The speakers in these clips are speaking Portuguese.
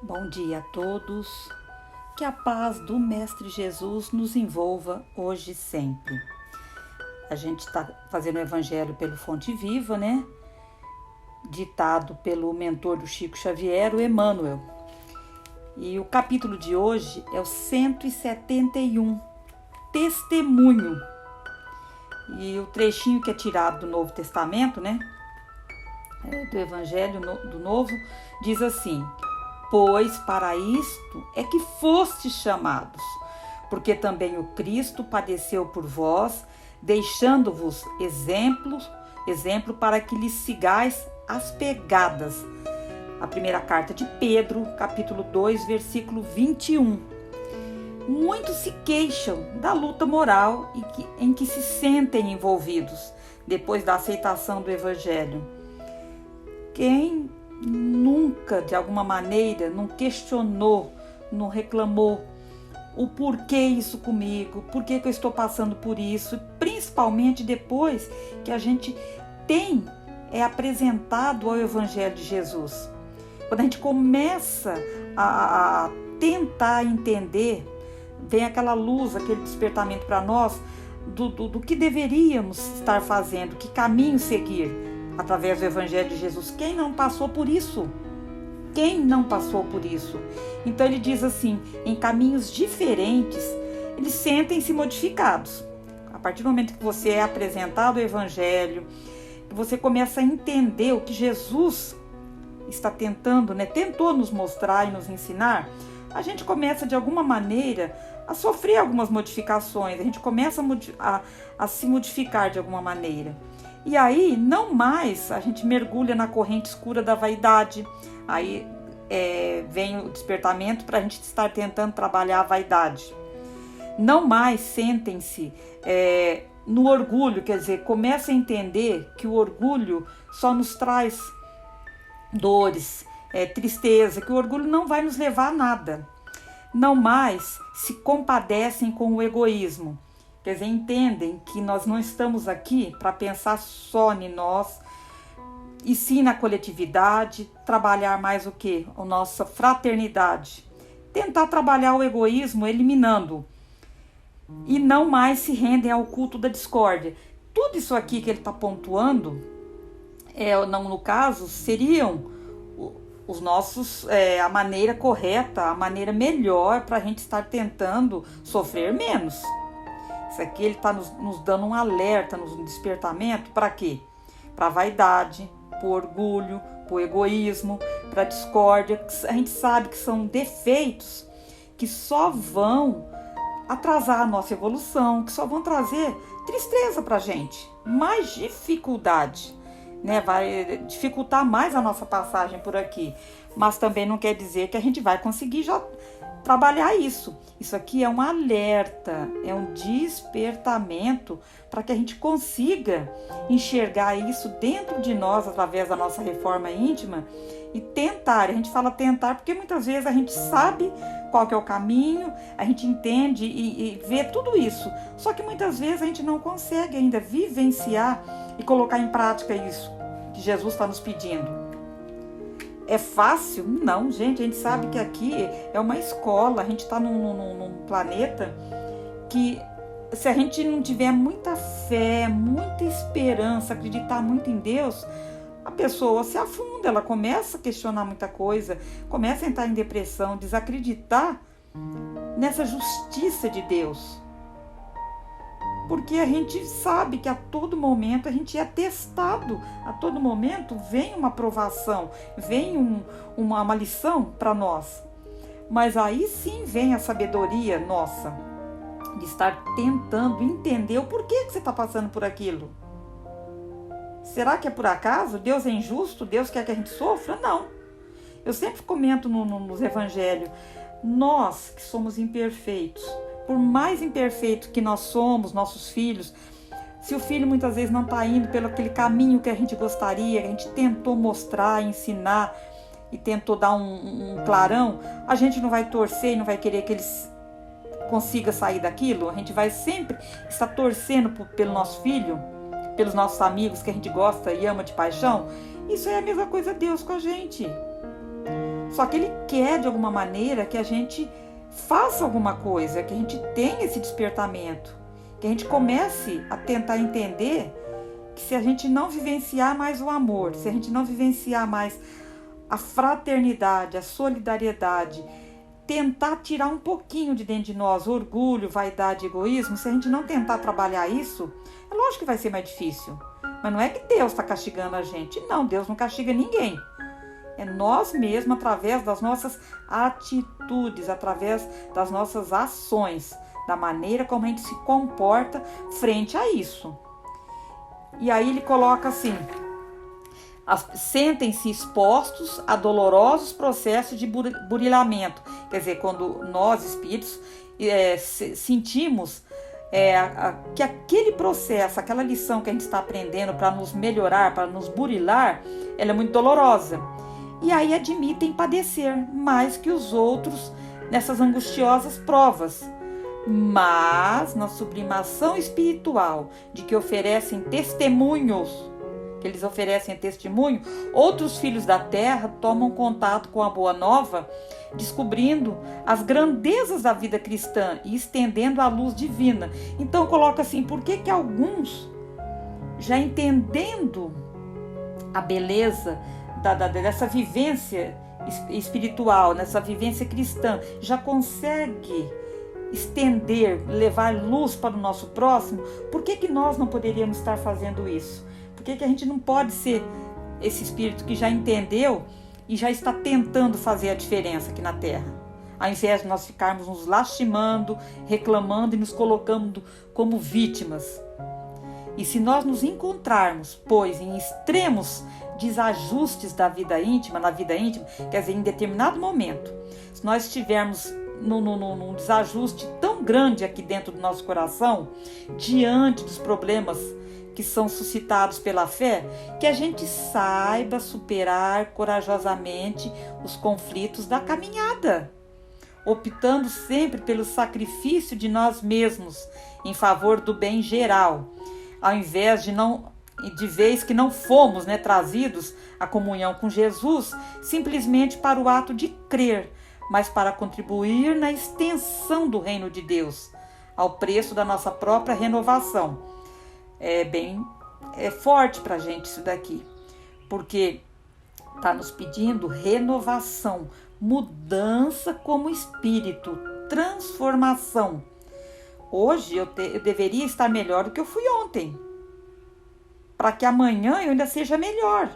Bom dia a todos. Que a paz do Mestre Jesus nos envolva hoje e sempre. A gente está fazendo o Evangelho pelo Fonte Viva, né? Ditado pelo mentor do Chico Xavier, o Emmanuel. E o capítulo de hoje é o 171, Testemunho. E o trechinho que é tirado do Novo Testamento, né? Do Evangelho do Novo, diz assim: pois para isto é que fostes chamados, porque também o Cristo padeceu por vós, deixando-vos exemplo para que lhe sigais as pegadas. A primeira carta de Pedro, capítulo 2, versículo 21. Muitos se queixam da luta moral em que se sentem envolvidos depois da aceitação do Evangelho. Quem nunca, de alguma maneira, não questionou, não reclamou o porquê isso comigo, por que eu estou passando por isso, principalmente depois que a gente é apresentado ao Evangelho de Jesus. Quando a gente começa a tentar entender, vem aquela luz, aquele despertamento para nós do que deveríamos estar fazendo, que caminho seguir através do Evangelho de Jesus. Quem não passou por isso? Quem não passou por isso? Então ele diz assim, em caminhos diferentes, eles sentem-se modificados. A partir do momento que você é apresentado ao Evangelho, que você começa a entender o que Jesus está tentou nos mostrar e nos ensinar, a gente começa de alguma maneira a sofrer algumas modificações, a gente começa a se modificar de alguma maneira. E aí, não mais a gente mergulha na corrente escura da vaidade. Aí vem o despertamento para a gente estar tentando trabalhar a vaidade. Não mais sentem-se no orgulho, quer dizer, começa a entender que o orgulho só nos traz dores, tristeza, que o orgulho não vai nos levar a nada. Não mais se compadecem com o egoísmo. Quer dizer, entendem que nós não estamos aqui para pensar só em nós, e sim na coletividade, trabalhar mais o quê? A nossa fraternidade. Tentar trabalhar o egoísmo eliminando. E não mais se rendem ao culto da discórdia. Tudo isso aqui que ele está pontuando, no caso, seriam os nossos, a maneira correta, a maneira melhor para a gente estar tentando sofrer menos. Isso aqui ele está nos dando um alerta, um despertamento para quê? Para a vaidade, para o orgulho, para o egoísmo, para a discórdia. A gente sabe que são defeitos que só vão atrasar a nossa evolução, que só vão trazer tristeza para a gente, mais dificuldade, né? Vai dificultar mais a nossa passagem por aqui. Mas também não quer dizer que a gente vai conseguir já trabalhar isso. Isso aqui é um alerta, é um despertamento para que a gente consiga enxergar isso dentro de nós através da nossa reforma íntima e tentar. A gente fala tentar porque muitas vezes a gente sabe qual que é o caminho, a gente entende e vê tudo isso. Só que muitas vezes a gente não consegue ainda vivenciar e colocar em prática isso que Jesus está nos pedindo. É fácil? Não, gente. A gente sabe que aqui é uma escola. A gente está num planeta que, se a gente não tiver muita fé, muita esperança, acreditar muito em Deus, a pessoa se afunda, ela começa a questionar muita coisa, começa a entrar em depressão, desacreditar nessa justiça de Deus. Porque a gente sabe que a todo momento a gente é testado, a todo momento vem uma provação, vem uma lição para nós. Mas aí sim vem a sabedoria nossa, de estar tentando entender o porquê que você está passando por aquilo. Será que é por acaso? Deus é injusto? Deus quer que a gente sofra? Não. Eu sempre comento nos evangelhos, nós que somos imperfeitos, por mais imperfeito que nós somos, nossos filhos, se o filho muitas vezes não está indo pelo aquele caminho que a gente gostaria, que a gente tentou mostrar, ensinar e tentou dar um clarão, a gente não vai torcer e não vai querer que eles consigam sair daquilo. A gente vai sempre estar torcendo pelo nosso filho, pelos nossos amigos que a gente gosta e ama de paixão. Isso é a mesma coisa Deus com a gente. Só que Ele quer, de alguma maneira, que a gente faça alguma coisa, que a gente tenha esse despertamento, que a gente comece a tentar entender que se a gente não vivenciar mais o amor, se a gente não vivenciar mais a fraternidade, a solidariedade, tentar tirar um pouquinho de dentro de nós orgulho, vaidade, egoísmo, se a gente não tentar trabalhar isso, é lógico que vai ser mais difícil. Mas não é que Deus está castigando a gente. Não, Deus não castiga ninguém. É nós mesmos, através das nossas atitudes, através das nossas ações, da maneira como a gente se comporta frente a isso. E aí ele coloca assim: sentem-se expostos a dolorosos processos de burilamento. Quer dizer, quando nós, espíritos, sentimos que aquele processo, aquela lição que a gente está aprendendo para nos melhorar, para nos burilar, ela é muito dolorosa. E aí admitem padecer mais que os outros nessas angustiosas provas. Mas na sublimação espiritual de que oferecem testemunhos, que eles oferecem testemunho, outros filhos da terra tomam contato com a boa nova, descobrindo as grandezas da vida cristã e estendendo a luz divina. Então coloca assim: por que alguns, já entendendo a beleza dessa vivência espiritual, nessa vivência cristã, já consegue estender, levar luz para o nosso próximo? Por que nós não poderíamos estar fazendo isso? Por que a gente não pode ser esse espírito que já entendeu e já está tentando fazer a diferença aqui na Terra? Ao invés de nós ficarmos nos lastimando, reclamando e nos colocando como vítimas. E se nós nos encontrarmos, pois, em extremos desajustes na vida íntima, quer dizer, em determinado momento, se nós estivermos num desajuste tão grande aqui dentro do nosso coração, diante dos problemas que são suscitados pela fé, que a gente saiba superar corajosamente os conflitos da caminhada, optando sempre pelo sacrifício de nós mesmos em favor do bem geral, ao invés de vez que não fomos trazidos à comunhão com Jesus simplesmente para o ato de crer, mas para contribuir na extensão do reino de Deus, ao preço da nossa própria renovação. É forte para a gente isso daqui, porque está nos pedindo renovação, mudança como espírito, transformação. Hoje eu deveria estar melhor do que eu fui ontem, para que amanhã eu ainda seja melhor.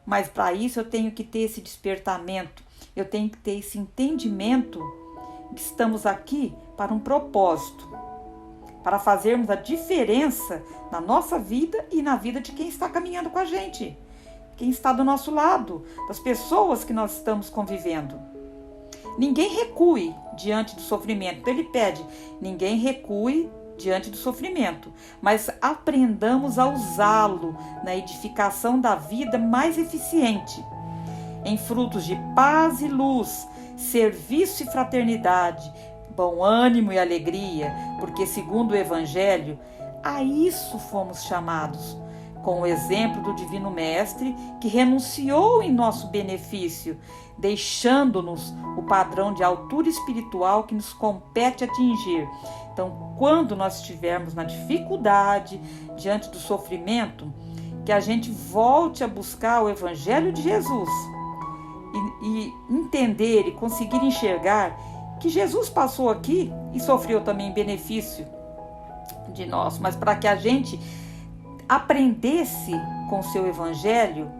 Mas para isso eu tenho que ter esse despertamento, eu tenho que ter esse entendimento que estamos aqui para um propósito, para fazermos a diferença na nossa vida e na vida de quem está caminhando com a gente, quem está do nosso lado, das pessoas que nós estamos convivendo. Ninguém recue diante do sofrimento. Então ele pede: ninguém recue diante do sofrimento, mas aprendamos a usá-lo na edificação da vida mais eficiente, em frutos de paz e luz, serviço e fraternidade, bom ânimo e alegria, porque, segundo o Evangelho, a isso fomos chamados, com o exemplo do Divino Mestre, que renunciou em nosso benefício, deixando-nos o padrão de altura espiritual que nos compete atingir. Então, quando nós estivermos na dificuldade, diante do sofrimento, que a gente volte a buscar o Evangelho de Jesus e entender e conseguir enxergar que Jesus passou aqui e sofreu também em benefício de nós, mas para que a gente aprendesse com o seu Evangelho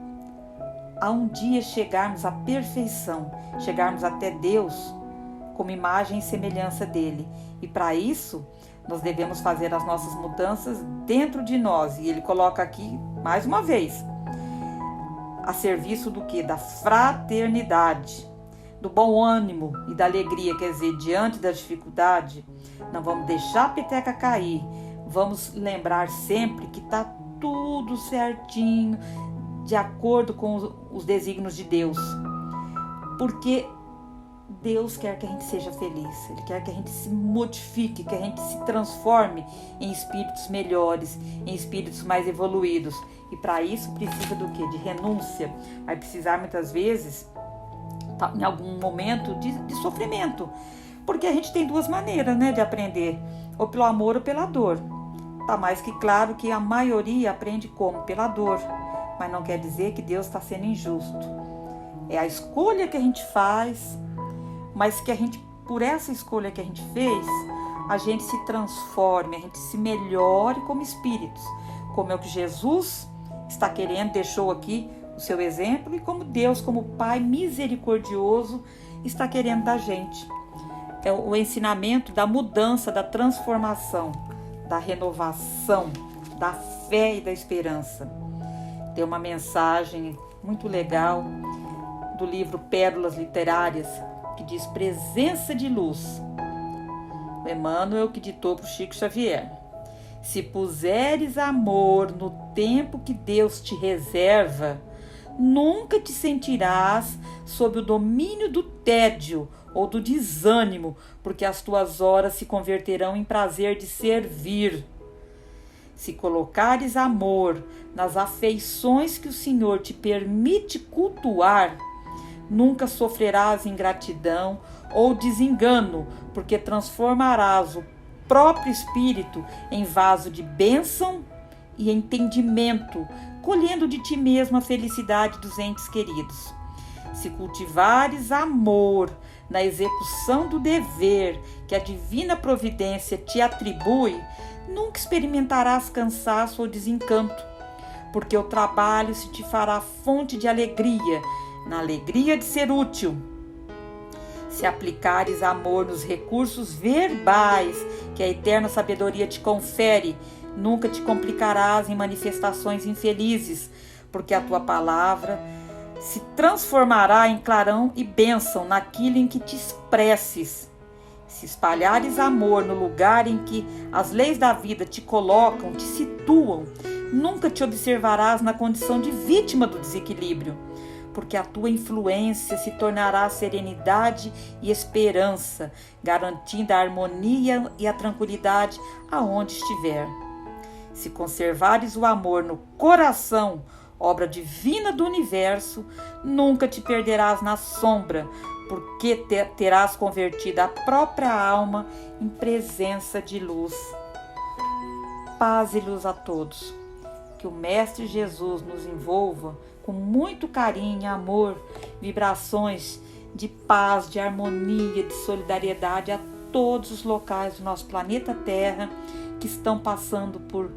a um dia chegarmos à perfeição, chegarmos até Deus como imagem e semelhança dele. E para isso, nós devemos fazer as nossas mudanças dentro de nós. E ele coloca aqui, mais uma vez, a serviço do quê? Da fraternidade, do bom ânimo e da alegria. Quer dizer, diante da dificuldade, não vamos deixar a peteca cair. Vamos lembrar sempre que está tudo certinho, de acordo com os desígnios de Deus. Porque Deus quer que a gente seja feliz. Ele quer que a gente se modifique, que a gente se transforme em espíritos melhores, em espíritos mais evoluídos. E para isso precisa do quê? De renúncia. Vai precisar muitas vezes em algum momento de sofrimento. Porque a gente tem duas maneiras, né, de aprender, ou pelo amor ou pela dor. Tá mais que claro que a maioria aprende como? Pela dor, mas não quer dizer que Deus está sendo injusto. É a escolha que a gente faz, mas que a gente, por essa escolha que a gente fez, a gente se transforme, a gente se melhore como espíritos, como é o que Jesus está querendo, deixou aqui o seu exemplo, e como Deus, como Pai misericordioso, está querendo da gente. É o ensinamento da mudança, da transformação, da renovação, da fé e da esperança. Tem uma mensagem muito legal do livro Pérolas Literárias, que diz presença de luz. O Emmanuel que ditou para o Chico Xavier. Se puseres amor no tempo que Deus te reserva, nunca te sentirás sob o domínio do tédio ou do desânimo, porque as tuas horas se converterão em prazer de servir. Se colocares amor nas afeições que o Senhor te permite cultuar, nunca sofrerás ingratidão ou desengano, porque transformarás o próprio espírito em vaso de bênção e entendimento, colhendo de ti mesmo a felicidade dos entes queridos. Se cultivares amor na execução do dever que a divina providência te atribui, nunca experimentarás cansaço ou desencanto, porque o trabalho se te fará fonte de alegria, na alegria de ser útil. Se aplicares amor nos recursos verbais que a eterna sabedoria te confere, nunca te complicarás em manifestações infelizes, porque a tua palavra se transformará em clarão e bênção naquilo em que te expresses. Se espalhares amor no lugar em que as leis da vida te colocam, te situam, nunca te observarás na condição de vítima do desequilíbrio, porque a tua influência se tornará serenidade e esperança, garantindo a harmonia e a tranquilidade aonde estiver. Se conservares o amor no coração, obra divina do universo, nunca te perderás na sombra, porque terás convertido a própria alma em presença de luz. Paz e luz a todos. Que o Mestre Jesus nos envolva com muito carinho e amor, vibrações de paz, de harmonia, de solidariedade a todos os locais do nosso planeta Terra que estão passando por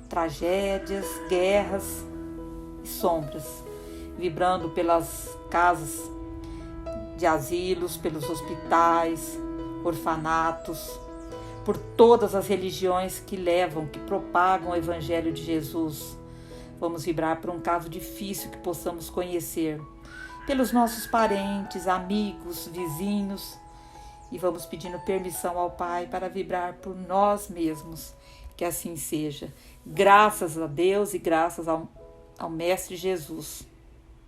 tragédias, guerras e sombras, vibrando pelas casas de asilos, pelos hospitais, orfanatos, por todas as religiões que levam, que propagam o Evangelho de Jesus. Vamos vibrar por um caso difícil que possamos conhecer, pelos nossos parentes, amigos, vizinhos, e vamos pedindo permissão ao Pai para vibrar por nós mesmos. Que assim seja. Graças a Deus e graças ao Mestre Jesus.